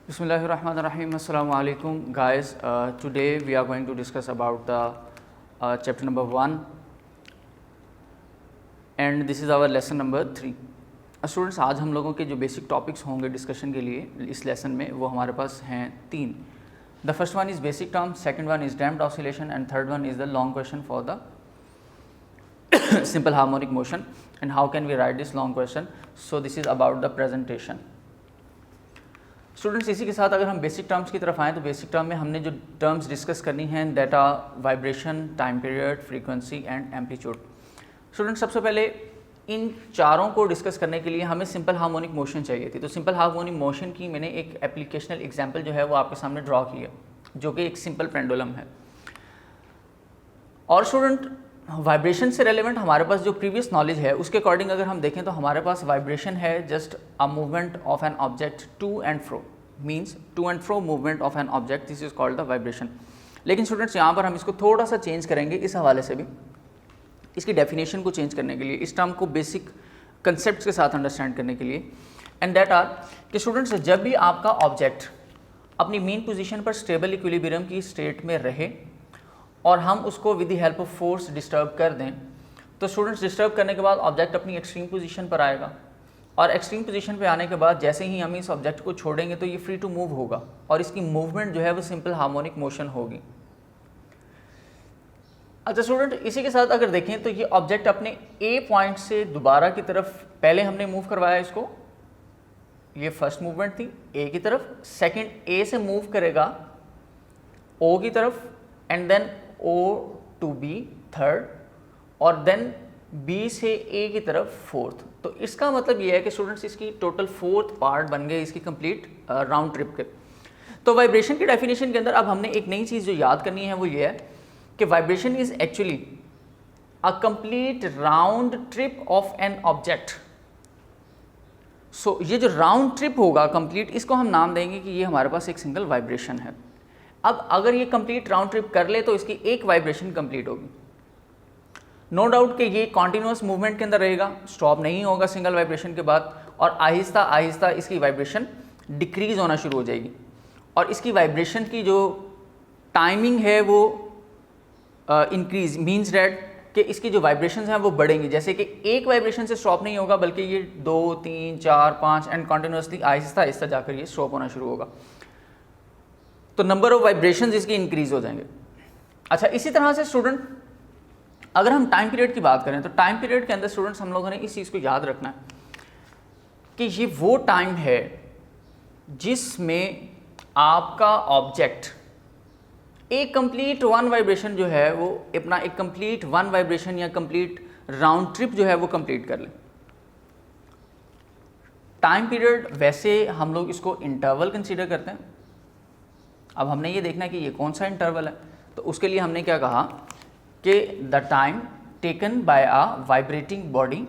Bismillahirrahmanirrahim. Assalamu alaikum guys. Today we are going to discuss about the chapter number 1 and this is our lesson number 3. Students आज हम लोगों के जो basic topics होंगे discussion के लिए इस लेसन में वो हमारे पास हैं 3. The first one is basic term, second one is damped oscillation and third one is the long question for the simple harmonic motion and how can we write this long question. So this is about the presentation. Students इसी के साथ अगर हम basic terms की तरफ आएँ तो basic term में हमने जो टर्म्स डिस्कस करनी हैं that are vibration, time period, frequency and amplitude. Students सबसे पहले इन चारों को डिस्कस करने के लिए हमें सिंपल हार्मोनिक मोशन चाहिए थी. तो सिंपल हार्मोनिक मोशन की मैंने एक एप्लीकेशनल एग्जाम्पल जो है वो आपके सामने ड्रॉ की है जो कि एक सिंपल पेंडुलम है. और स्टूडेंट वाइब्रेशन से रेलेवेंट हमारे पास जो प्रीवियस नॉलेज है उसके अकॉर्डिंग अगर हम देखें तो हमारे पास वाइब्रेशन है just a movement of an object to and fro, means to and fro movement of an object, this is called the vibration. लेकिन स्टूडेंट्स यहाँ पर हम इसको थोड़ा सा चेंज करेंगे इस हवाले से भी, इसकी डेफिनेशन को चेंज करने के लिए, इस टर्म को बेसिक कंसेप्ट के साथ अंडरस्टैंड करने के लिए. एंड दैट आर कि स्टूडेंट्स जब भी आपका ऑब्जेक्ट अपनी मेन पोजीशन पर स्टेबल इक्विलिब्रियम की स्टेट में रहे और हम उसको with the help of force disturb कर दें तो स्टूडेंट्स डिस्टर्ब करने के बाद ऑब्जेक्ट अपनी एक्सट्रीम पोजीशन पर आएगा और एक्सट्रीम पोजीशन पे आने के बाद जैसे ही हम इस ऑब्जेक्ट को छोड़ेंगे तो ये फ्री टू मूव होगा और इसकी मूवमेंट जो है वो सिंपल हार्मोनिक मोशन होगी. अच्छा स्टूडेंट इसी के साथ अगर देखें तो ये ऑब्जेक्ट अपने ए पॉइंट से दोबारा की तरफ पहले हमने मूव करवाया इसको, ये फर्स्ट मूवमेंट थी ए की तरफ, सेकेंड ए से मूव करेगा ओ की तरफ and then O to B third और देन B से A की तरफ फोर्थ. तो इसका मतलब ये है कि स्टूडेंट्स इसकी टोटल फोर्थ पार्ट बन गए इसकी कंप्लीट राउंड ट्रिप के. तो वाइब्रेशन की डेफिनेशन के अंदर अब हमने एक नई चीज़ जो याद करनी है वो ये है कि vibration is actually a complete round trip of an object. So ये जो राउंड ट्रिप होगा कंप्लीट, इसको हम नाम देंगे कि ये हमारे पास एक सिंगल वाइब्रेशन है. अब अगर ये कंप्लीट राउंड ट्रिप कर ले तो इसकी एक वाइब्रेशन कंप्लीट होगी. नो डाउट कि ये कॉन्टिन्यूस मूवमेंट के अंदर रहेगा, स्टॉप नहीं होगा सिंगल वाइब्रेशन के बाद और आहिस्ता आहिस्ता इसकी वाइब्रेशन डिक्रीज होना शुरू हो जाएगी और इसकी वाइब्रेशन की जो टाइमिंग है वो इंक्रीज मीन्स डैट कि इसकी जो वाइब्रेशंस हैं वो बढ़ेंगी. जैसे कि एक वाइब्रेशन से स्टॉप नहीं होगा बल्कि ये 2, 3, 4, 5 एंड कॉन्टिन्यूसली आहिस्ता आहिस्ता जाकर ये स्टॉप होना शुरू होगा. तो नंबर ऑफ वाइब्रेशंस इसकी इंक्रीज हो जाएंगे. अच्छा इसी तरह से स्टूडेंट अगर हम टाइम पीरियड की बात करें तो टाइम पीरियड के अंदर स्टूडेंट्स हम लोगों ने इस चीज़ को याद रखना है कि ये वो टाइम है जिसमें आपका ऑब्जेक्ट एक कंप्लीट वन वाइब्रेशन जो है वो अपना एक कंप्लीट वन वाइब्रेशन या कंप्लीट राउंड ट्रिप जो है वो कंप्लीट कर ले. टाइम पीरियड वैसे हम लोग इसको इंटरवल कंसीडर करते हैं. अब हमने ये देखना है कि ये कौन सा इंटरवल है, तो उसके लिए हमने क्या कहा कि the time taken by a vibrating body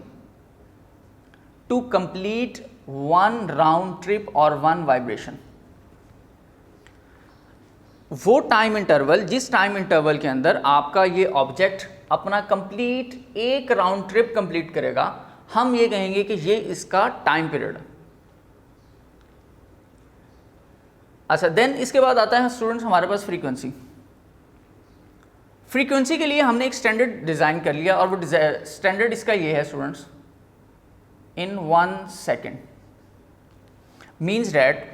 to complete one round trip और वन वाइब्रेशन. वो टाइम इंटरवल जिस टाइम इंटरवल के अंदर आपका ये ऑब्जेक्ट अपना कंप्लीट एक राउंड ट्रिप कंप्लीट करेगा, हम ये कहेंगे कि ये इसका टाइम पीरियड है. अच्छा देन इसके बाद आता है स्टूडेंट्स हमारे पास फ्रीक्वेंसी. फ्रीक्वेंसी के लिए हमने एक स्टैंडर्ड डिज़ाइन कर लिया और वो स्टैंडर्ड इसका ये है students, in 1 second, means that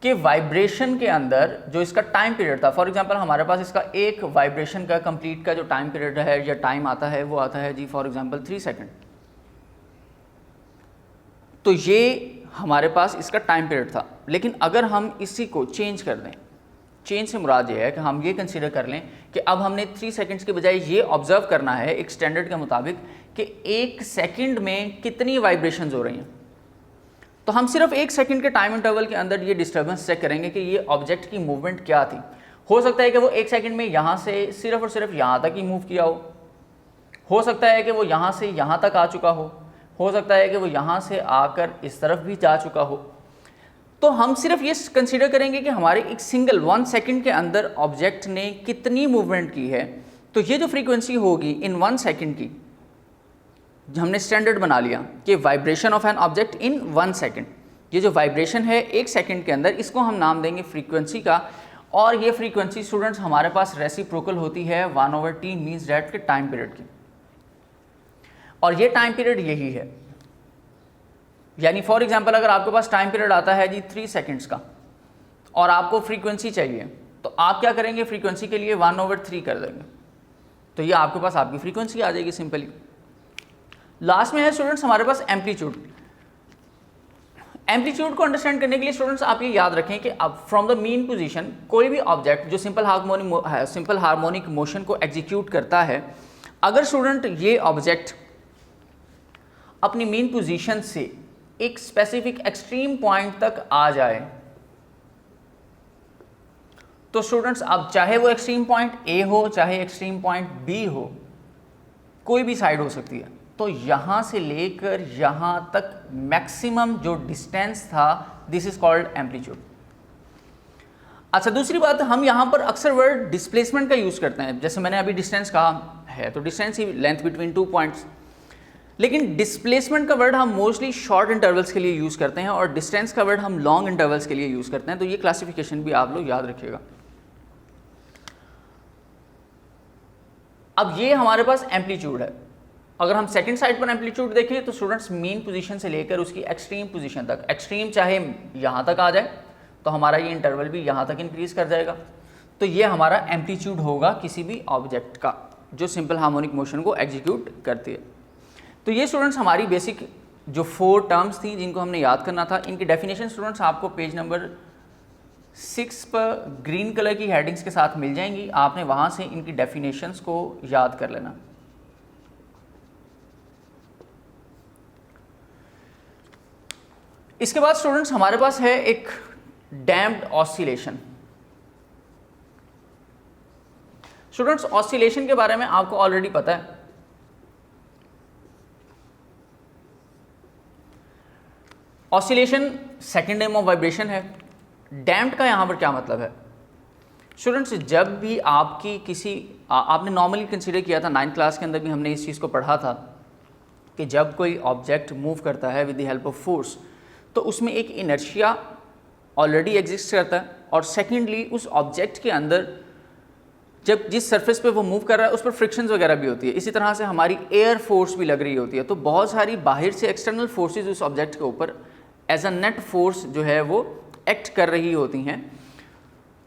कि वाइब्रेशन के अंदर जो इसका टाइम पीरियड था, फॉर एग्जांपल हमारे पास इसका एक वाइब्रेशन का कंप्लीट का जो टाइम पीरियड है या टाइम आता है वो आता है जी फॉर एग्जांपल 3 सेकेंड. तो ये हमारे पास इसका टाइम पीरियड था. लेकिन अगर हम इसी को चेंज कर दें, चेंज से मुराद ये है कि हम ये कंसीडर कर लें कि अब हमने 3 सेकंड्स के बजाय ये ऑब्जर्व करना है एक स्टैंडर्ड के मुताबिक कि एक सेकंड में कितनी वाइब्रेशंस हो रही हैं. तो हम सिर्फ एक सेकंड के टाइम इंटरवल के अंदर ये डिस्टर्बेंस चेक करेंगे कि ये ऑब्जेक्ट की मूवमेंट क्या थी. हो सकता है कि वो एक सेकंड में यहाँ से सिर्फ और सिर्फ यहाँ तक ही मूव किया हो सकता है कि वो यहाँ से यहाँ तक आ चुका हो सकता है कि वो यहाँ से आकर इस तरफ भी जा चुका हो. तो हम सिर्फ ये कंसीडर करेंगे कि हमारे एक सिंगल 1 सेकंड के अंदर ऑब्जेक्ट ने कितनी मूवमेंट की है. तो ये जो फ्रीक्वेंसी होगी इन 1 सेकंड की, हमने स्टैंडर्ड बना लिया कि vibration of an object in 1 second, ये जो वाइब्रेशन है 1 सेकंड के अंदर, इसको हम नाम देंगे फ्रीक्वेंसी का। और ये फ्रीक्वेंसी स्टूडेंट्स हमारे पास रेसिप्रोकल होती है 1/t मीन्स डेट के टाइम पीरियड की, और ये टाइम पीरियड यही है। यानी फॉर एग्जांपल अगर आपके पास टाइम पीरियड आता है जी 3 सेकंड्स का और आपको फ्रीक्वेंसी चाहिए, तो आप क्या करेंगे, फ्रीक्वेंसी के लिए 1/3 कर देंगे, तो ये आपके पास आपकी फ्रीक्वेंसी आ जाएगी सिंपली। लास्ट में है स्टूडेंट्स हमारे पास एम्पलीट्यूड। एम्पलीट्यूड को अंडरस्टैंड करने के लिए स्टूडेंट्स आप ये याद रखें कि अब फ्रॉम द मीन पोजीशन कोई भी ऑब्जेक्ट जो सिंपल हार्मोनिक मोशन को एग्जीक्यूट करता है, अगर स्टूडेंट ये ऑब्जेक्ट अपनी मीन पोजीशन से एक स्पेसिफिक एक्सट्रीम पॉइंट तक आ जाए, तो स्टूडेंट्स अब चाहे वो एक्सट्रीम पॉइंट ए हो चाहे एक्सट्रीम पॉइंट बी हो, कोई भी साइड हो सकती है, तो यहां से लेकर यहां तक मैक्सिमम जो डिस्टेंस था, दिस इज कॉल्ड एम्पलीट्यूड। अच्छा, दूसरी बात, हम यहां पर अक्सर वर्ड डिस्प्लेसमेंट का यूज करते हैं। जैसे मैंने अभी डिस्टेंस कहा है, तो डिस्टेंस ही लेंथ बिटवीन 2 पॉइंट्स, लेकिन डिस्प्लेसमेंट का वर्ड हम मोस्टली शॉर्ट इंटरवल्स के लिए यूज करते हैं और डिस्टेंस का वर्ड हम लॉन्ग इंटरवल्स के लिए यूज करते हैं। तो ये क्लासिफिकेशन भी आप लोग याद रखिएगा। अब ये हमारे पास एम्पलीट्यूड है। अगर हम सेकंड साइड पर एम्पलीट्यूड देखें तो स्टूडेंट्स मीन पोजीशन से लेकर उसकी एक्सट्रीम पोजीशन तक, एक्सट्रीम चाहे यहाँ तक आ जाए तो हमारा ये इंटरवल भी यहाँ तक इंक्रीज कर जाएगा। तो ये हमारा एम्पलीट्यूड होगा किसी भी ऑब्जेक्ट का जो सिंपल हार्मोनिक मोशन को एग्जीक्यूट करती है। तो ये स्टूडेंट्स हमारी बेसिक जो 4 टर्म्स थी जिनको हमने याद करना था, इनकी डेफिनेशन स्टूडेंट्स आपको पेज नंबर 6 पर ग्रीन कलर की हेडिंग्स के साथ मिल जाएंगी। आपने वहाँ से इनकी डेफिनेशंस को याद कर लेना। इसके बाद स्टूडेंट्स हमारे पास है एक डैम्प्ड ऑसिलेशन। स्टूडेंट्स ऑसिलेशन के बारे में आपको ऑलरेडी पता है। Oscillation second name of vibration है। डैम्प्ड का यहाँ पर क्या मतलब है स्टूडेंट्स, जब भी आपकी आपने नॉर्मली कंसीडर किया था, 9th क्लास के अंदर भी हमने इस चीज़ को पढ़ा था कि जब कोई ऑब्जेक्ट मूव करता है with the help of force, तो उसमें एक इनर्शिया ऑलरेडी एग्जिस्ट करता है, और सेकेंडली उस ऑब्जेक्ट के अंदर जब जिस सरफेस पे वो मूव कर रहा है उस पर फ्रिक्शंस वगैरह भी होती है। इसी तरह से हमारी एयर फोर्स भी लग रही होती है। तो बहुत सारी बाहर से एक्सटर्नल फोर्सेस उस ऑब्जेक्ट के ऊपर एज अ नेट फोर्स जो है वो एक्ट कर रही होती हैं,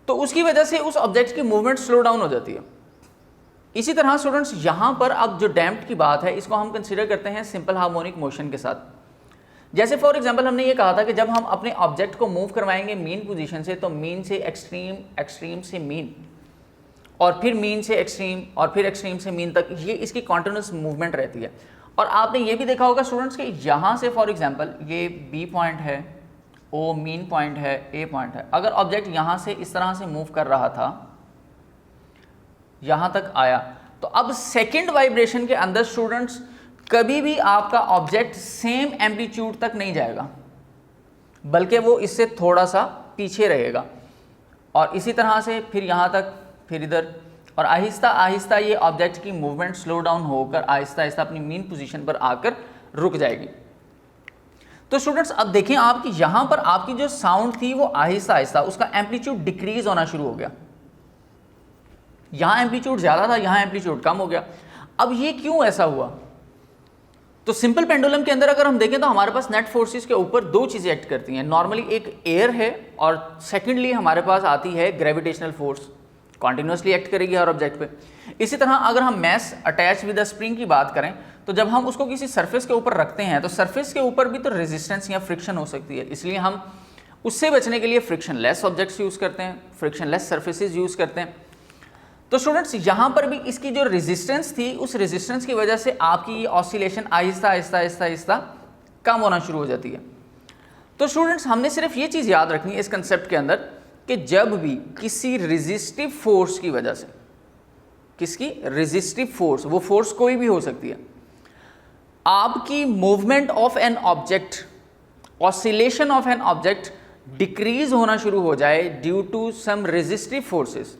तो उसकी वजह से उस ऑब्जेक्ट की मूवमेंट स्लो डाउन हो जाती है। इसी तरह स्टूडेंट्स यहाँ पर अब जो डैम्प्ड की बात है, इसको हम कंसीडर करते हैं सिंपल हार्मोनिक मोशन के साथ। जैसे फॉर एग्जांपल हमने ये कहा था कि जब हम अपने ऑब्जेक्ट को मूव करवाएंगे मीन पोजीशन से, तो मीन से एक्सट्रीम, एक्सट्रीम से मीन, और फिर मीन से एक्सट्रीम, और फिर एक्सट्रीम से मीन तक, ये इसकी कॉन्टिन्यूस मूवमेंट रहती है। और आपने ये भी देखा होगा स्टूडेंट्स कि यहाँ से फॉर एग्जांपल ये बी पॉइंट है, ओ मीन पॉइंट है, ए पॉइंट है। अगर ऑब्जेक्ट यहाँ से इस तरह से मूव कर रहा था, यहाँ तक आया, तो अब सेकेंड वाइब्रेशन के अंदर स्टूडेंट्स कभी भी आपका ऑब्जेक्ट सेम एम्पलीट्यूड तक नहीं जाएगा, बल्कि वो इससे थोड़ा सा पीछे रहेगा। और इसी तरह से फिर यहाँ तक, फिर इधर, और आहिस्ता आहिस्ता ये ऑब्जेक्ट की मूवमेंट स्लो डाउन होकर आहिस्ता आहिस्ता अपनी मीन पोजीशन पर आकर रुक जाएगी। तो स्टूडेंट्स अब देखें आपकी यहाँ पर आपकी जो साउंड थी वो आहिस्ता आहिस्ता उसका एम्पलीट्यूड डिक्रीज होना शुरू हो गया। यहाँ एम्पलीट्यूड ज़्यादा था, यहाँ एम्पलीट्यूड कम हो गया। अब ये क्यों ऐसा हुआ? तो सिंपल पेंडुलम के अंदर अगर हम देखें तो हमारे पास नेट फोर्सेस के ऊपर 2 चीज़ें एक्ट करती हैं। नॉर्मली एक एयर है, और सेकेंडली हमारे पास आती है ग्रेविटेशनल फोर्स, कॉन्टिन्यूसली एक्ट करेगी हर ऑब्जेक्ट पे। इसी तरह अगर हम mass attach with the spring की बात करें, तो जब हम उसको किसी सरफेस के ऊपर रखते हैं तो सरफेस के ऊपर भी तो रेजिस्टेंस या फ्रिक्शन हो सकती है, इसलिए हम उससे बचने के लिए फ्रिक्शन लेस ऑब्जेक्ट्स यूज़ करते हैं, फ्रिक्शन लेस सर्फेसेज यूज़ करते हैं। तो स्टूडेंट्स यहाँ पर भी इसकी जो रेजिस्टेंस थी, उस रेजिस्टेंस की वजह से आपकी ये ऑसिलेशन आहिस्ता आहिस्ता आहिस्ता आहिस्ता कम होना शुरू हो जाती है। तो स्टूडेंट्स हमने सिर्फ ये चीज़ याद रखनी है इस कंसेप्ट के अंदर कि जब भी किसी रेजिस्टिव फोर्स की वजह से, किसकी रेजिस्टिव फोर्स, वो फोर्स कोई भी हो सकती है, आपकी movement of an object, oscillation of an object decrease होना शुरू हो जाए due to some resistive forces,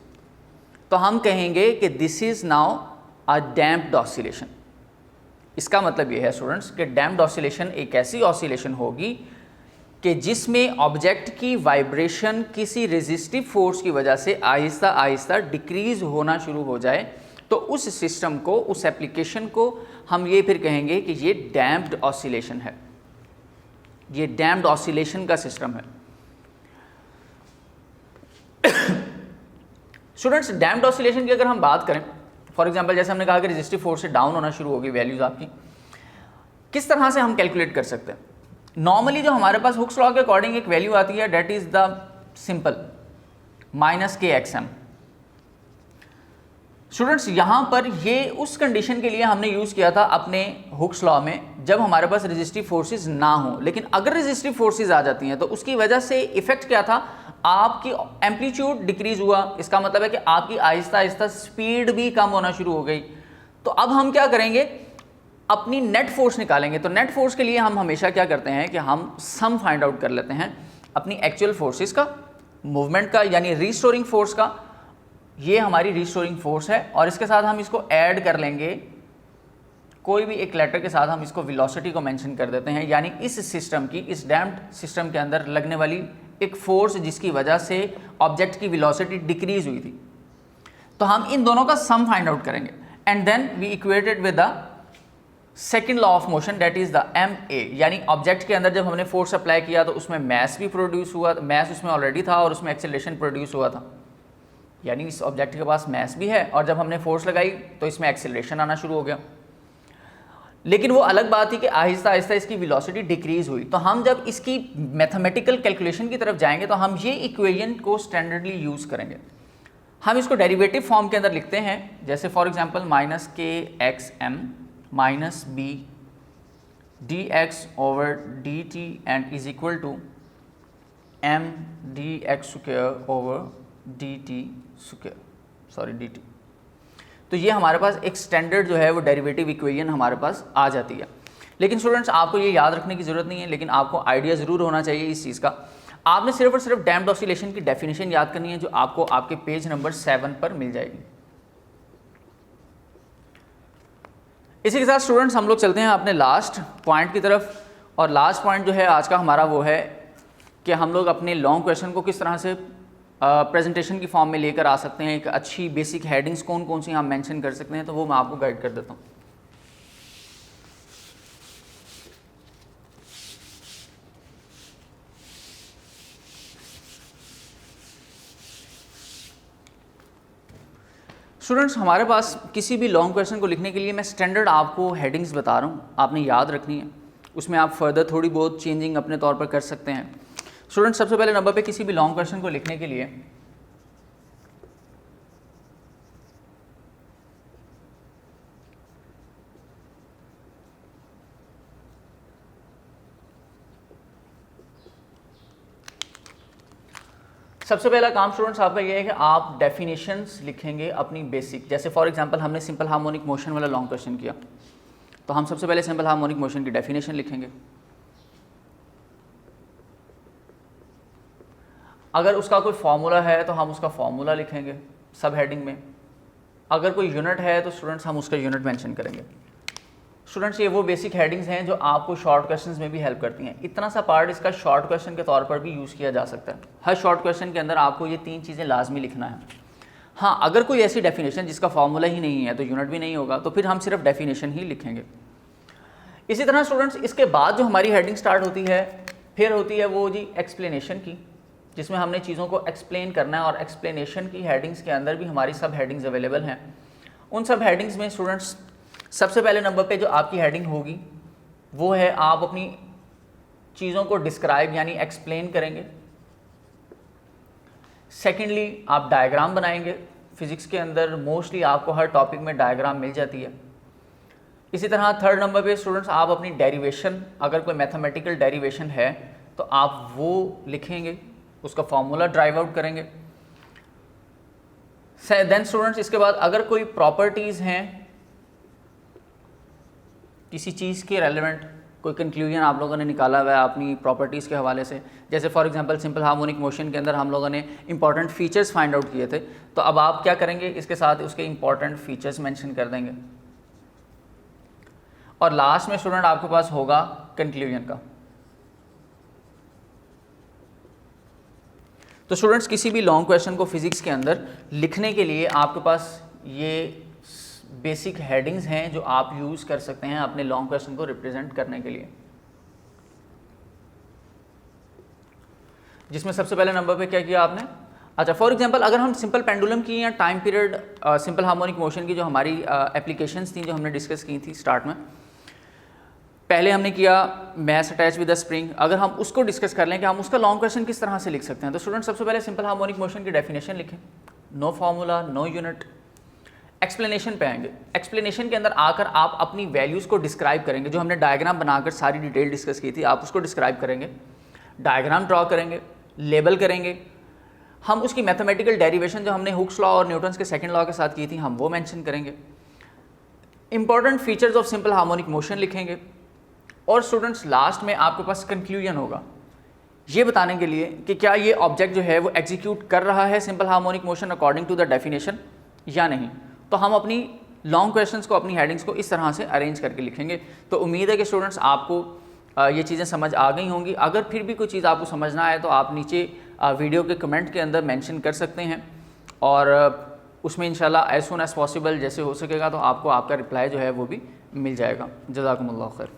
तो हम कहेंगे कि this is now a damped oscillation. इसका मतलब यह है स्टूडेंट्स कि डैम्प्ड ऑसिलेशन एक ऐसी ऑसिलेशन होगी कि जिसमें ऑब्जेक्ट की वाइब्रेशन किसी रेजिस्टिव फोर्स की वजह से आहिस्ता आहिस्ता डिक्रीज होना शुरू हो जाए, तो उस सिस्टम को, उस एप्लीकेशन को हम ये फिर कहेंगे कि ये डैम्प्ड ऑसिलेशन है, ये डैम्प्ड ऑसिलेशन का सिस्टम है। स्टूडेंट्स, डैम्प्ड ऑसिलेशन की अगर हम बात करें, फॉर एग्जांपल जैसे हमने कहा कि रेजिस्टिव फोर्स से डाउन होना शुरू होगी वैल्यूज आपकी, किस तरह से हम कैलकुलेट कर सकते हैं? नॉर्मली जो हमारे पास हुक्स लॉ के अकॉर्डिंग एक वैल्यू आती है, that is the simple -kxm। Students, यहां पर ये उस कंडीशन के लिए हमने यूज किया था अपने हुक्स लॉ में जब हमारे पास रेजिस्टिव फोर्सेस ना हो, लेकिन अगर रेजिस्टिव फोर्सेस आ जाती हैं तो उसकी वजह से इफेक्ट क्या था, आपकी एम्पलीट्यूड डिक्रीज हुआ। इसका मतलब है कि आपकी आहिस्ता आहिस्ता स्पीड भी कम होना शुरू हो गई। तो अब हम क्या करेंगे, अपनी नेट फोर्स निकालेंगे। तो नेट फोर्स के लिए हम हमेशा क्या करते हैं कि हम सम फाइंड आउट कर लेते हैं अपनी एक्चुअल फोर्सेस का, मूवमेंट का, यानी रिस्टोरिंग फोर्स का। ये हमारी रिस्टोरिंग फोर्स है और इसके साथ हम इसको ऐड कर लेंगे, कोई भी एक लेटर के साथ हम इसको वेलोसिटी को मेंशन कर देते हैं, यानी इस सिस्टम की, इस डैम्प्ड सिस्टम के अंदर लगने वाली एक फोर्स जिसकी वजह से ऑब्जेक्ट की वेलोसिटी डिक्रीज हुई थी। तो हम इन दोनों का सम फाइंड आउट करेंगे and then we equated with the second law of motion, that is the ma, यानी ऑब्जेक्ट के अंदर जब हमने फोर्स अप्लाई किया तो उसमें मैस भी प्रोड्यूस हुआ, मैस उसमें ऑलरेडी था और उसमें एक्सेलरेशन प्रोड्यूस हुआ था, यानी इस ऑब्जेक्ट के पास मैस भी है और जब हमने फोर्स लगाई तो इसमें एक्सेलरेशन आना शुरू हो गया। लेकिन वो अलग बात थी कि आहिस्ता आहिस्ता इसकी वेलोसिटी डिक्रीज हुई। तो हम जब इसकी मैथमेटिकल कैलकुलेशन की तरफ जाएंगे तो हम ये इक्वेशन को स्टैंडर्डली यूज करेंगे। हम इसको डेरिवेटिव फॉर्म के अंदर लिखते हैं, जैसे for example -kxm minus b d x over d t and is equal to m d x square over d t square, sorry d t. तो ये हमारे पास एक स्टैंडर्ड जो है वो डेरिवेटिव इक्वेशन हमारे पास आ जाती है। लेकिन स्टूडेंट्स, आपको ये याद रखने की ज़रूरत नहीं है, लेकिन आपको आइडिया ज़रूर होना चाहिए इस चीज़ का। आपने सिर्फ और सिर्फ डैम्प्ड ऑसिलेशन की डेफिनेशन याद करनी है, जो आपको आपके पेज नंबर 7 पर मिल जाएगी। इसी के साथ स्टूडेंट्स हम लोग चलते हैं अपने लास्ट पॉइंट की तरफ, और लास्ट पॉइंट जो है आज का हमारा वो है कि हम लोग अपने लॉन्ग क्वेश्चन को किस तरह से प्रेजेंटेशन की फॉर्म में लेकर आ सकते हैं। एक अच्छी बेसिक हेडिंग्स कौन कौन सी हम मेंशन कर सकते हैं, तो वो मैं आपको गाइड कर देता हूँ। स्टूडेंट्स, हमारे पास किसी भी लॉन्ग क्वेश्चन को लिखने के लिए मैं स्टैंडर्ड आपको हेडिंग्स बता रहा हूँ, आपने याद रखनी है। उसमें आप फर्दर थोड़ी बहुत चेंजिंग अपने तौर पर कर सकते हैं। स्टूडेंट्स, सबसे पहले नंबर पे किसी भी लॉन्ग क्वेश्चन को लिखने के लिए सबसे पहला काम स्टूडेंट्स आपका ये है कि आप डेफिनेशंस लिखेंगे अपनी बेसिक। जैसे फॉर एग्जांपल हमने सिंपल हार्मोनिक मोशन वाला लॉन्ग क्वेश्चन किया, तो हम सबसे पहले सिंपल हार्मोनिक मोशन की डेफिनेशन लिखेंगे। अगर उसका कोई फार्मूला है तो हम उसका फार्मूला लिखेंगे सब हेडिंग में। अगर कोई यूनिट है तो स्टूडेंट्स हम उसका यूनिट मेंशन करेंगे। स्टूडेंट्स, ये वो बेसिक हेडिंग्स हैं जो आपको शॉर्ट क्वेश्चंस में भी हेल्प करती हैं। इतना सा पार्ट इसका शॉर्ट क्वेश्चन के तौर पर भी यूज़ किया जा सकता है। हर शॉर्ट क्वेश्चन के अंदर आपको ये 3 चीज़ें लाजमी लिखना है। हाँ, अगर कोई ऐसी डेफिनेशन जिसका फार्मूला ही नहीं है तो यूनिट भी नहीं होगा, तो फिर हम सिर्फ डेफिनेशन ही लिखेंगे। इसी तरह स्टूडेंट्स, इसके बाद जो हमारी हेडिंग स्टार्ट होती है फिर होती है वो जी एक्सप्लेनेशन की, जिसमें हमने चीज़ों को एक्सप्लेन करना है। और एक्सप्लेनेशन की हेडिंग्स के अंदर भी हमारी सब हेडिंग्स अवेलेबल हैं। उन सब हेडिंग्स में स्टूडेंट्स सबसे पहले नंबर पे जो आपकी हेडिंग होगी वो है आप अपनी चीज़ों को डिस्क्राइब यानी एक्सप्लेन करेंगे। सेकेंडली, आप डायग्राम बनाएंगे। फिज़िक्स के अंदर मोस्टली आपको हर टॉपिक में डायग्राम मिल जाती है। इसी तरह थर्ड नंबर पे स्टूडेंट्स आप अपनी डेरिवेशन, अगर कोई मैथमेटिकल डेरिवेशन है तो आप वो लिखेंगे, उसका फॉर्मूला ड्राइव आउट करेंगे। देन स्टूडेंट्स, इसके बाद अगर कोई प्रॉपर्टीज़ हैं किसी चीज़ के रेलेवेंट, कोई कंक्लूजन आप लोगों ने निकाला हुआ है अपनी प्रॉपर्टीज़ के हवाले से, जैसे for example simple harmonic motion के अंदर हम लोगों ने इंपॉर्टेंट फीचर्स फाइंड आउट किए थे, तो अब आप क्या करेंगे, इसके साथ उसके इंपॉर्टेंट फीचर्स मेंशन कर देंगे। और लास्ट में स्टूडेंट आपके पास होगा कंक्लूजन का। तो स्टूडेंट्स किसी भी लॉन्ग क्वेश्चन को फिजिक्स के अंदर लिखने के लिए आपके पास ये बेसिक हेडिंग्स हैं जो आप यूज़ कर सकते हैं अपने लॉन्ग क्वेश्चन को रिप्रेजेंट करने के लिए, जिसमें सबसे पहले नंबर पे क्या किया आपने। अच्छा, फॉर एग्जांपल अगर हम सिंपल पेंडुलम की या time period simple harmonic motion की जो हमारी एप्लीकेशंस थी जो हमने डिस्कस की थी स्टार्ट में, पहले हमने किया mass attach with the spring, अगर हम उसको डिस्कस कर लें कि हम उसका लॉन्ग क्वेश्चन किस तरह से लिख सकते हैं, तो स्टूडेंट सबसे पहले सिंपल हार्मोनिक मोशन की डेफिनेशन लिखें, no formula no unit. Explanation पे आएंगे, एक्सप्लेनेशन के अंदर आकर आप अपनी वैल्यूज़ को डिस्क्राइब करेंगे, जो हमने डायग्राम बनाकर सारी डिटेल डिस्कस की थी आप उसको डिस्क्राइब करेंगे, डायग्राम ड्रॉ करेंगे, लेबल करेंगे, हम उसकी मैथमेटिकल डेरिवेशन जो हमने हुक्स लॉ और न्यूटन्स के सेकंड लॉ के साथ की थी हम वो मेंशन करेंगे, important features of simple harmonic motion लिखेंगे, और स्टूडेंट्स लास्ट में आपके पास कंक्लूजन होगा ये बताने के लिए कि क्या ये ऑब्जेक्ट जो है वो एग्जीक्यूट कर रहा है simple harmonic motion according to the definition या नहीं। तो हम अपनी लॉन्ग क्वेश्चंस को, अपनी हेडिंग्स को इस तरह से अरेंज करके लिखेंगे। तो उम्मीद है कि स्टूडेंट्स आपको ये चीज़ें समझ आ गई होंगी। अगर फिर भी कोई चीज़ आपको समझना है तो आप नीचे वीडियो के कमेंट के अंदर मेंशन कर सकते हैं, और उसमें इंशाल्लाह एज सून एज़ पॉसिबल जैसे हो सकेगा तो आपको आपका रिप्लाई जो है वो भी मिल जाएगा। जज़ाकुमुल्लाह खैर।